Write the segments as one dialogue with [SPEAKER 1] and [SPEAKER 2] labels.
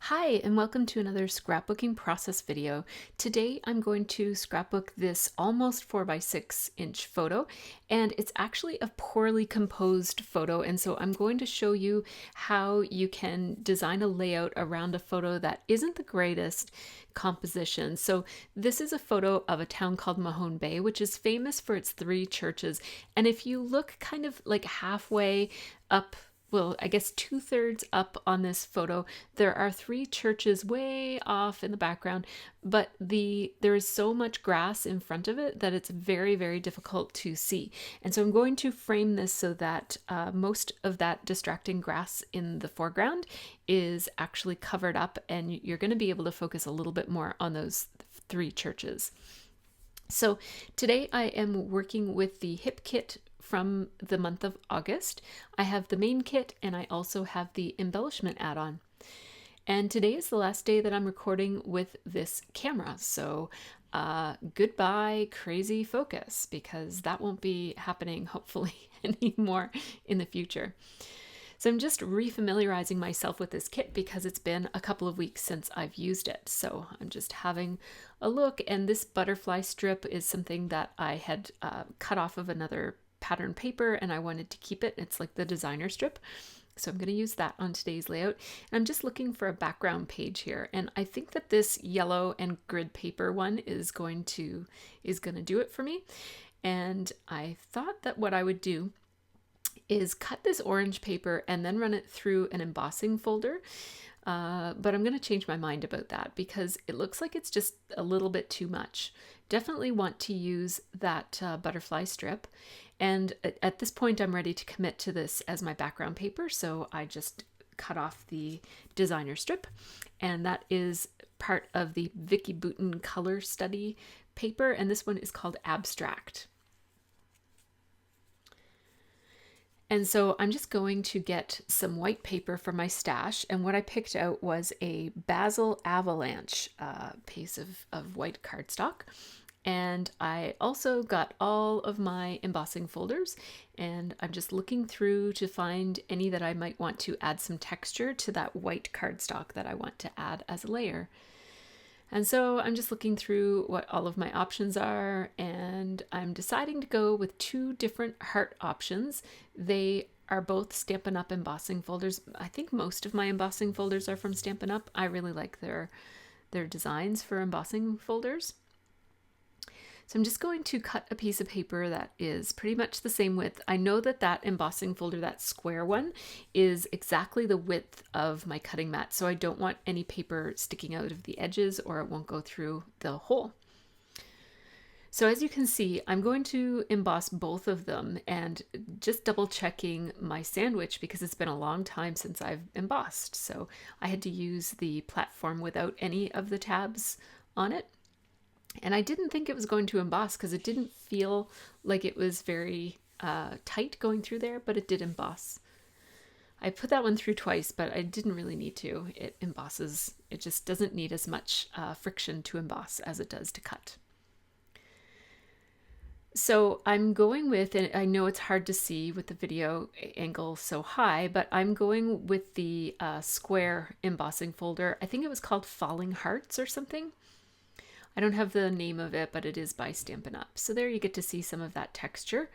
[SPEAKER 1] Hi, and welcome to another scrapbooking process video. Today I'm going to scrapbook this almost 4 by 6 inch photo, and it's actually a poorly composed photo, and so I'm going to show you how you can design a layout around a photo that isn't the greatest composition. So this is a photo of a town called Mahone Bay, which is famous for its 3 churches, and if you look kind of like halfway up, well, I guess 2/3 up on this photo, there are 3 churches way off in the background, but there is so much grass in front of it that it's very, very difficult to see. And so I'm going to frame this so that most of that distracting grass in the foreground is actually covered up, and you're going to be able to focus a little bit more on those 3 churches. So today I am working with the hip kit from the month of August. I have the main kit and I also have the embellishment add-on. And today is the last day that I'm recording with this camera. So goodbye crazy focus, because that won't be happening hopefully anymore in the future. So I'm just refamiliarizing myself with this kit because it's been a couple of weeks since I've used it. So I'm just having a look, and this butterfly strip is something that I had cut off of another pattern paper and I wanted to keep it. It's like the designer strip. So I'm going to use that on today's layout. And I'm just looking for a background page here. And I think that this yellow and grid paper one is going to do it for me. And I thought that what I would do is cut this orange paper and then run it through an embossing folder. But I'm going to change my mind about that because it looks like it's just a little bit too much. Definitely want to use that butterfly strip. And at this point, I'm ready to commit to this as my background paper. So I just cut off the designer strip. And that is part of the Vicky Bouton color study paper. And this one is called Abstract. And so I'm just going to get some white paper from my stash, and what I picked out was a Basil Avalanche piece of white cardstock. And I also got all of my embossing folders, and I'm just looking through to find any that I might want to add some texture to that white cardstock that I want to add as a layer. And so I'm just looking through what all of my options are, and I'm deciding to go with 2 different heart options. They are both Stampin' Up embossing folders. I think most of my embossing folders are from Stampin' Up. I really like their designs for embossing folders. So I'm just going to cut a piece of paper that is pretty much the same width. I know that that embossing folder, that square one, is exactly the width of my cutting mat, so I don't want any paper sticking out of the edges or it won't go through the hole. So as you can see, I'm going to emboss both of them and just double checking my sandwich because it's been a long time since I've embossed. So I had to use the platform without any of the tabs on it. And I didn't think it was going to emboss because it didn't feel like it was very tight going through there, but it did emboss. I put that one through twice, but I didn't really need to. It embosses. It just doesn't need as much friction to emboss as it does to cut. So I'm going with, and I know it's hard to see with the video angle so high, but I'm going with the square embossing folder. I think it was called Falling Hearts or something. I don't have the name of it, but it is by Stampin' Up. So there you get to see some of that texture.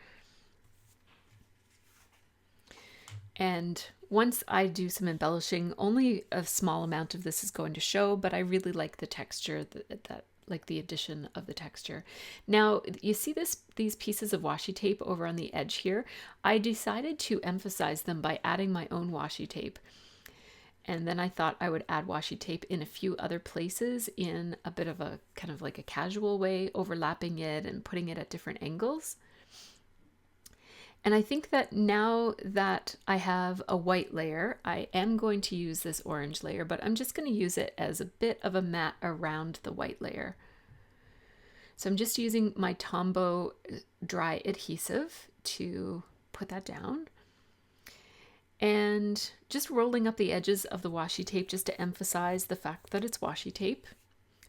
[SPEAKER 1] And once I do some embellishing, only a small amount of this is going to show, but I really like the texture, that like the addition of the texture. Now, you see these pieces of washi tape over on the edge here? I decided to emphasize them by adding my own washi tape. And then I thought I would add washi tape in a few other places in a bit of a kind of like a casual way, overlapping it and putting it at different angles. And I think that now that I have a white layer, I am going to use this orange layer, but I'm just going to use it as a bit of a mat around the white layer. So I'm just using my Tombow dry adhesive to put that down. And just rolling up the edges of the washi tape just to emphasize the fact that it's washi tape.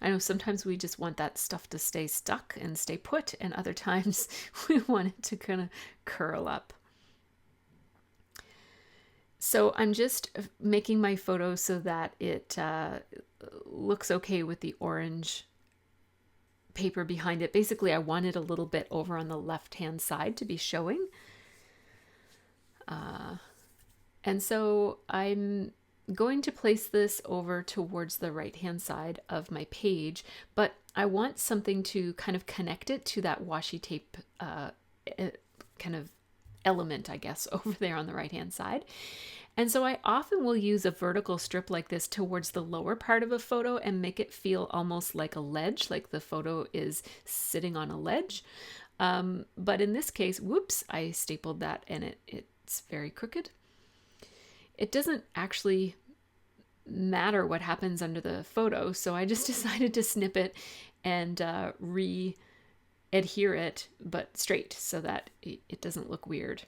[SPEAKER 1] I know sometimes we just want that stuff to stay stuck and stay put, and other times we want it to kind of curl up. So I'm just making my photo so that it looks okay with the orange paper behind it. Basically, I want it a little bit over on the left-hand side to be showing. And so I'm going to place this over towards the right-hand side of my page, but I want something to kind of connect it to that washi tape kind of element, I guess, over there on the right-hand side. And so I often will use a vertical strip like this towards the lower part of a photo and make it feel almost like a ledge, like the photo is sitting on a ledge. But in this case, whoops, I stapled that and it's very crooked. It doesn't actually matter what happens under the photo, so I just decided to snip it and re-adhere it, but straight, so that it doesn't look weird.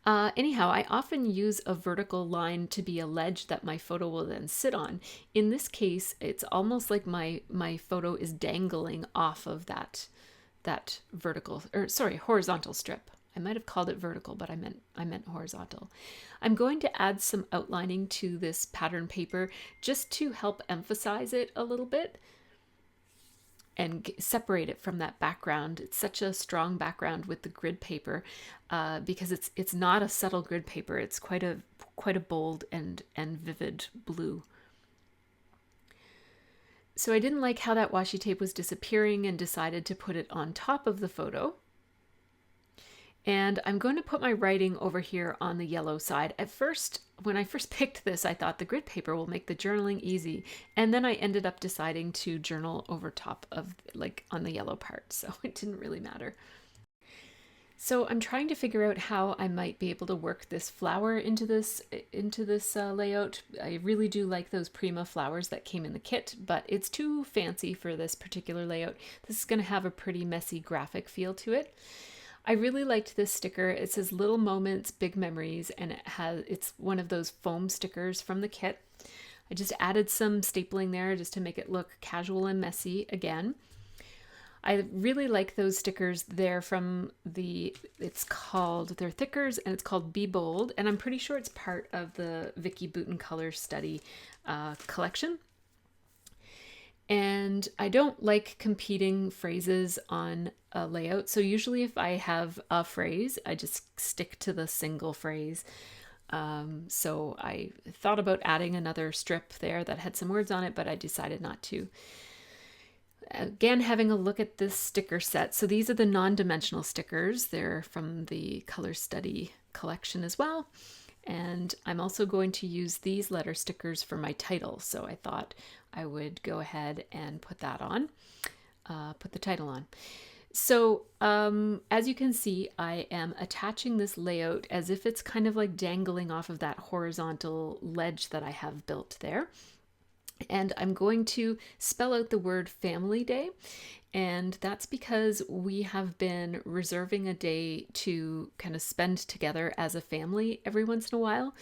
[SPEAKER 1] Anyhow, I often use a vertical line to be a ledge that my photo will then sit on. In this case, it's almost like my photo is dangling off of that horizontal strip. I might have called it vertical, but I meant horizontal. I'm going to add some outlining to this pattern paper just to help emphasize it a little bit and separate it from that background. It's such a strong background with the grid paper because it's not a subtle grid paper. It's quite a bold and vivid blue. So I didn't like how that washi tape was disappearing and decided to put it on top of the photo. And I'm going to put my writing over here on the yellow side. At first, when I first picked this, I thought the grid paper will make the journaling easy. And then I ended up deciding to journal over top of, like, on the yellow part. So it didn't really matter. So I'm trying to figure out how I might be able to work this flower into this layout. I really do like those Prima flowers that came in the kit, but it's too fancy for this particular layout. This is going to have a pretty messy graphic feel to it. I really liked this sticker. It says Little Moments, Big Memories, and it's one of those foam stickers from the kit. I just added some stapling there just to make it look casual and messy again. I really like those stickers. They're from they're thickers and it's called Be Bold, and I'm pretty sure it's part of the Vicky Bouton Color Study collection. And I don't like competing phrases on a layout. So usually if I have a phrase, I just stick to the single phrase. So I thought about adding another strip there that had some words on it, but I decided not to. Again, having a look at this sticker set. So these are the non-dimensional stickers. They're from the Color Study collection as well. And I'm also going to use these letter stickers for my title. So I thought I would go ahead and put that on, put the title on. So as you can see, I am attaching this layout as if it's kind of like dangling off of that horizontal ledge that I have built there. And I'm going to spell out the word Family Day. And that's because we have been reserving a day to kind of spend together as a family every once in a while,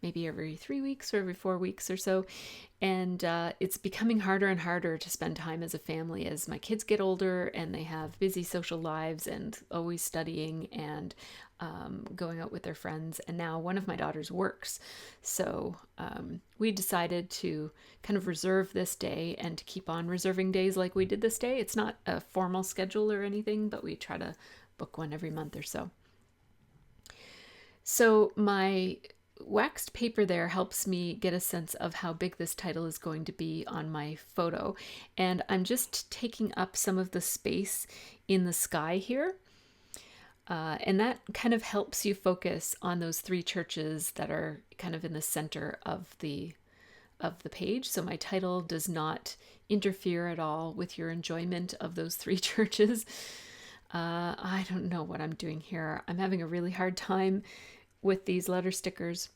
[SPEAKER 1] maybe every 3 weeks or every 4 weeks or so. And it's becoming harder and harder to spend time as a family as my kids get older and they have busy social lives and always studying and going out with their friends. And now one of my daughters works. So we decided to kind of reserve this day and to keep on reserving days like we did this day. It's not a formal schedule or anything, but we try to book one every month or so. So my waxed paper there helps me get a sense of how big this title is going to be on my photo. And I'm just taking up some of the space in the sky here. And that kind of helps you focus on those 3 churches that are kind of in the center of the page. So my title does not interfere at all with your enjoyment of those 3 churches. I don't know what I'm doing here. I'm having a really hard time with these letter stickers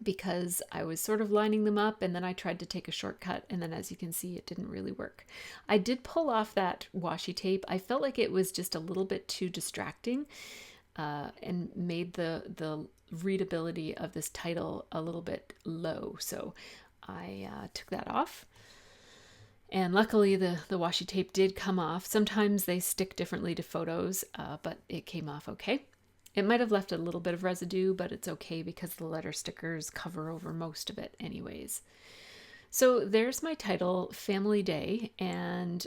[SPEAKER 1] because I was sort of lining them up and then I tried to take a shortcut, and then as you can see, it didn't really work. I did pull off that washi tape. I felt like it was just a little bit too distracting and made the readability of this title a little bit low. So I took that off. And luckily the washi tape did come off. Sometimes they stick differently to photos, but it came off okay. It might have left a little bit of residue, but it's okay because the letter stickers cover over most of it anyways. So there's my title, Family Day, and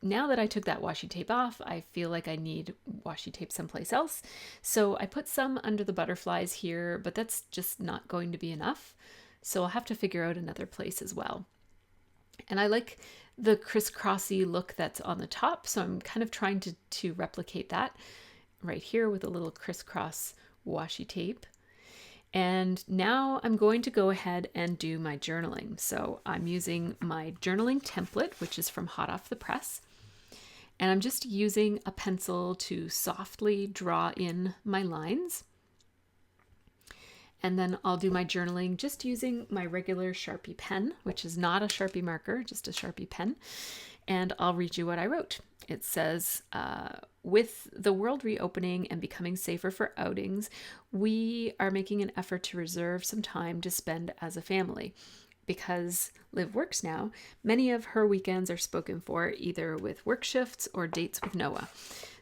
[SPEAKER 1] now that I took that washi tape off, I feel like I need washi tape someplace else. So I put some under the butterflies here, but that's just not going to be enough. So I'll have to figure out another place as well. And I like the crisscrossy look that's on the top, so I'm kind of trying to replicate that right here with a little crisscross washi tape. And now I'm going to go ahead and do my journaling. So I'm using my journaling template, which is from Hot Off the Press. And I'm just using a pencil to softly draw in my lines. And then I'll do my journaling just using my regular Sharpie pen, which is not a Sharpie marker, just a Sharpie pen. And I'll read you what I wrote. It says, with the world reopening and becoming safer for outings, we are making an effort to reserve some time to spend as a family. Because Liv works now, many of her weekends are spoken for either with work shifts or dates with Noah.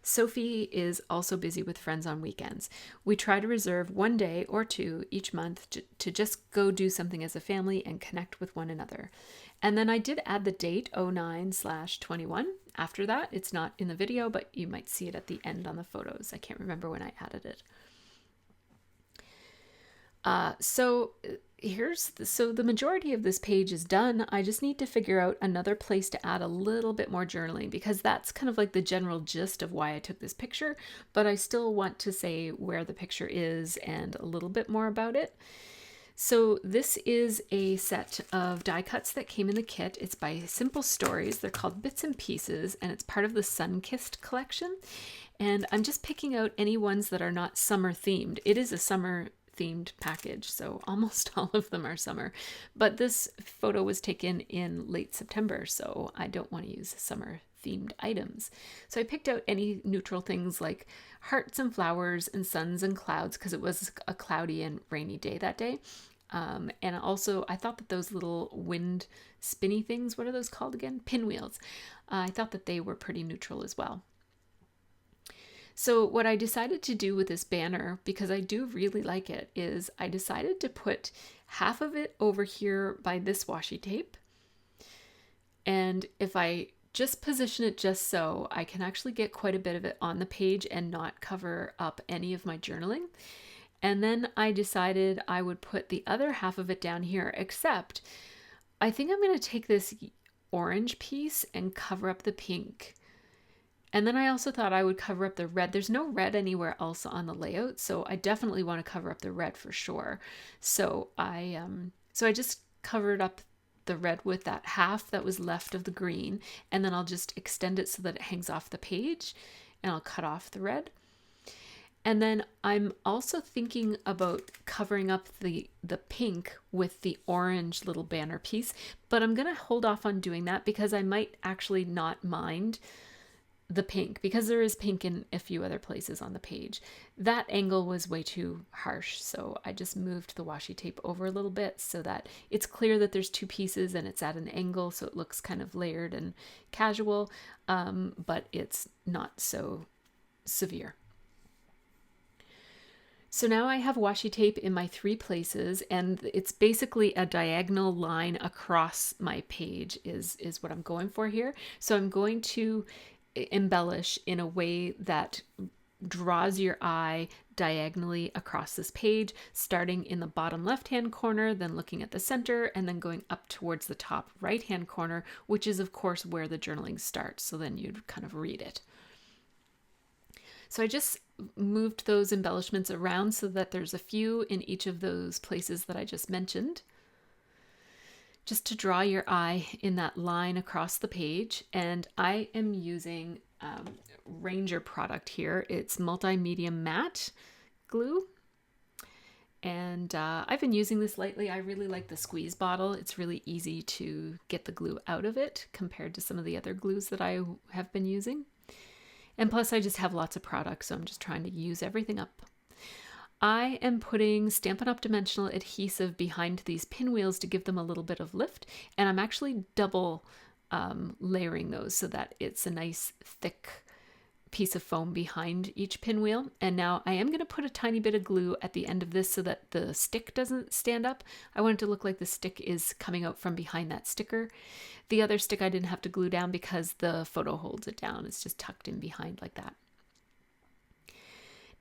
[SPEAKER 1] Sophie is also busy with friends on weekends. We try to reserve one day or two each month to just go do something as a family and connect with one another. And then I did add the date 09/21. After that, it's not in the video, but you might see it at the end on the photos. I can't remember when I added it. So the majority of this page is done. I just need to figure out another place to add a little bit more journaling, because that's kind of like the general gist of why I took this picture, but I still want to say where the picture is and a little bit more about it. So this is a set of die cuts that came in the kit. It's by Simple Stories. They're called Bits and Pieces, and it's part of the Sun-Kissed collection. And I'm just picking out any ones that are not summer themed. It is a summer themed package, so almost all of them are summer. But this photo was taken in late September, so I don't want to use summer themed items. So I picked out any neutral things like hearts and flowers and suns and clouds, because it was a cloudy and rainy day that day. And also I thought that those little wind spinny things, what are those called again? Pinwheels. I thought that they were pretty neutral as well. So what I decided to do with this banner, because I do really like it, is I decided to put half of it over here by this washi tape. And if I just position it just so, I can actually get quite a bit of it on the page and not cover up any of my journaling. And then I decided I would put the other half of it down here, except I think I'm going to take this orange piece and cover up the pink. And then I also thought I would cover up the red. There's no red anywhere else on the layout, so I definitely want to cover up the red for sure. So I just covered up the red with that half that was left of the green, and then I'll just extend it so that it hangs off the page, and I'll cut off the red. And then I'm also thinking about covering up the pink with the orange little banner piece, but I'm going to hold off on doing that because I might actually not mind the pink, because there is pink in a few other places on the page. That angle was way too harsh, so I just moved the washi tape over a little bit so that it's clear that there's two pieces and it's at an angle, so it looks kind of layered and casual, but it's not so severe. So now I have washi tape in my 3 places, and it's basically a diagonal line across my page is what I'm going for here. So I'm going to embellish in a way that draws your eye diagonally across this page, starting in the bottom left-hand corner, then looking at the center, and then going up towards the top right-hand corner, which is of course where the journaling starts. So then you'd kind of read it. So I just moved those embellishments around so that there's a few in each of those places that I just mentioned, just to draw your eye in that line across the page. And I am using Ranger product here. It's multimedia matte glue. And I've been using this lately. I really like the squeeze bottle. It's really easy to get the glue out of it compared to some of the other glues that I have been using. And plus I just have lots of products, so I'm just trying to use everything up. I am putting Stampin' Up! Dimensional adhesive behind these pinwheels to give them a little bit of lift, and I'm actually double layering those so that it's a nice thick piece of foam behind each pinwheel. And now I am going to put a tiny bit of glue at the end of this so that the stick doesn't stand up. I want it to look like the stick is coming out from behind that sticker. The other stick I didn't have to glue down because the photo holds it down. It's just tucked in behind like that.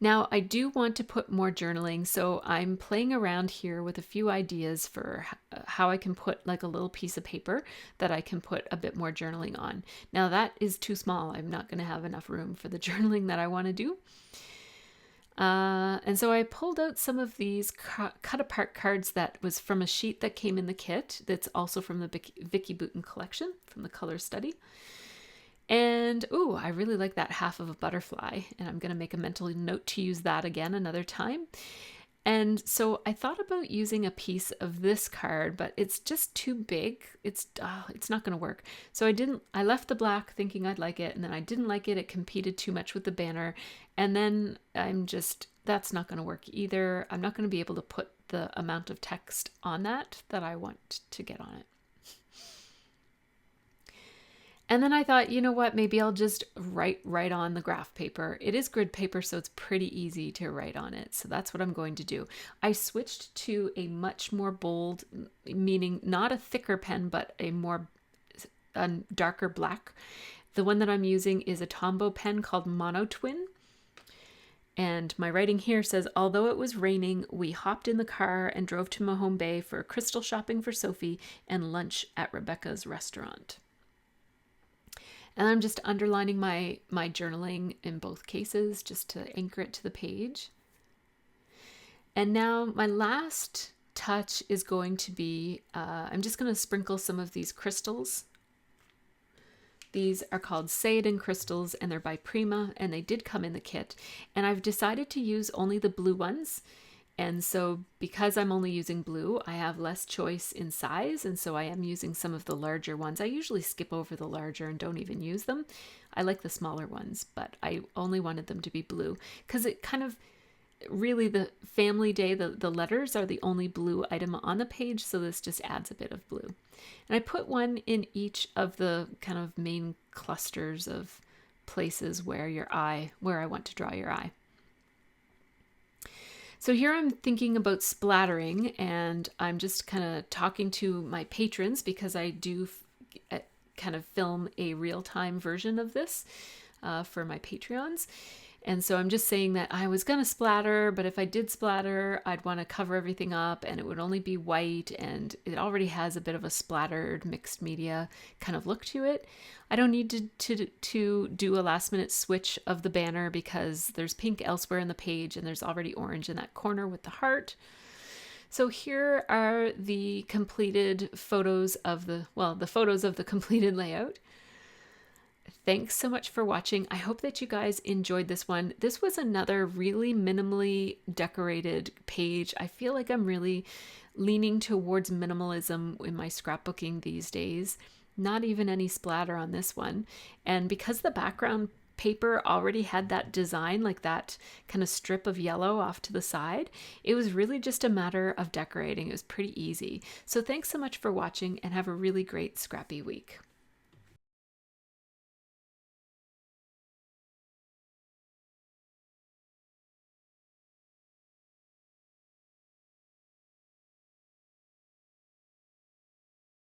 [SPEAKER 1] Now I do want to put more journaling, so I'm playing around here with a few ideas for how I can put like a little piece of paper that I can put a bit more journaling on. Now that is too small. I'm not going to have enough room for the journaling that I want to do. And so I pulled out some of these cut apart cards that was from a sheet that came in the kit. That's also from the Vicky Boutin collection from the Color Study. And, ooh, I really like that half of a butterfly, and I'm going to make a mental note to use that again another time. And so I thought about using a piece of this card, but it's just too big. It's not going to work. So I left the black thinking I'd like it, and then I didn't like it. It competed too much with the banner. And then that's not going to work either. I'm not going to be able to put the amount of text on that I want to get on it. And then I thought, you know what, maybe I'll just write right on the graph paper. It is grid paper, so it's pretty easy to write on it. So that's what I'm going to do. I switched to a much more bold, meaning not a thicker pen, but a darker black. The one that I'm using is a Tombow pen called Mono Twin. And my writing here says, although it was raining, we hopped in the car and drove to Mahone Bay for crystal shopping for Sophie and lunch at Rebecca's restaurant. And I'm just underlining my journaling in both cases just to anchor it to the page. And now my last touch is going to be, I'm just going to sprinkle some of these crystals. These are called Sayadin crystals, and they're by Prima, and they did come in the kit. And I've decided to use only the blue ones. And so because I'm only using blue, I have less choice in size. And so I am using some of the larger ones. I usually skip over the larger and don't even use them. I like the smaller ones, but I only wanted them to be blue because it kind of really the family day, the letters are the only blue item on the page. So this just adds a bit of blue. And I put one in each of the kind of main clusters of places where I want to draw your eye. So here I'm thinking about splattering, and I'm just kind of talking to my patrons because I do kind of film a real-time version of this for my Patreons. And so I'm just saying that I was going to splatter, but if I did splatter, I'd want to cover everything up and it would only be white, and it already has a bit of a splattered mixed media kind of look to it. I don't need to do a last minute switch of the banner because there's pink elsewhere in the page and there's already orange in that corner with the heart. So here are the completed photos of the photos of the completed layout. Thanks so much for watching. I hope that you guys enjoyed this one. This was another really minimally decorated page. I feel like I'm really leaning towards minimalism in my scrapbooking these days. Not even any splatter on this one. And because the background paper already had that design, like that kind of strip of yellow off to the side, it was really just a matter of decorating. It was pretty easy. So thanks so much for watching and have a really great scrappy week.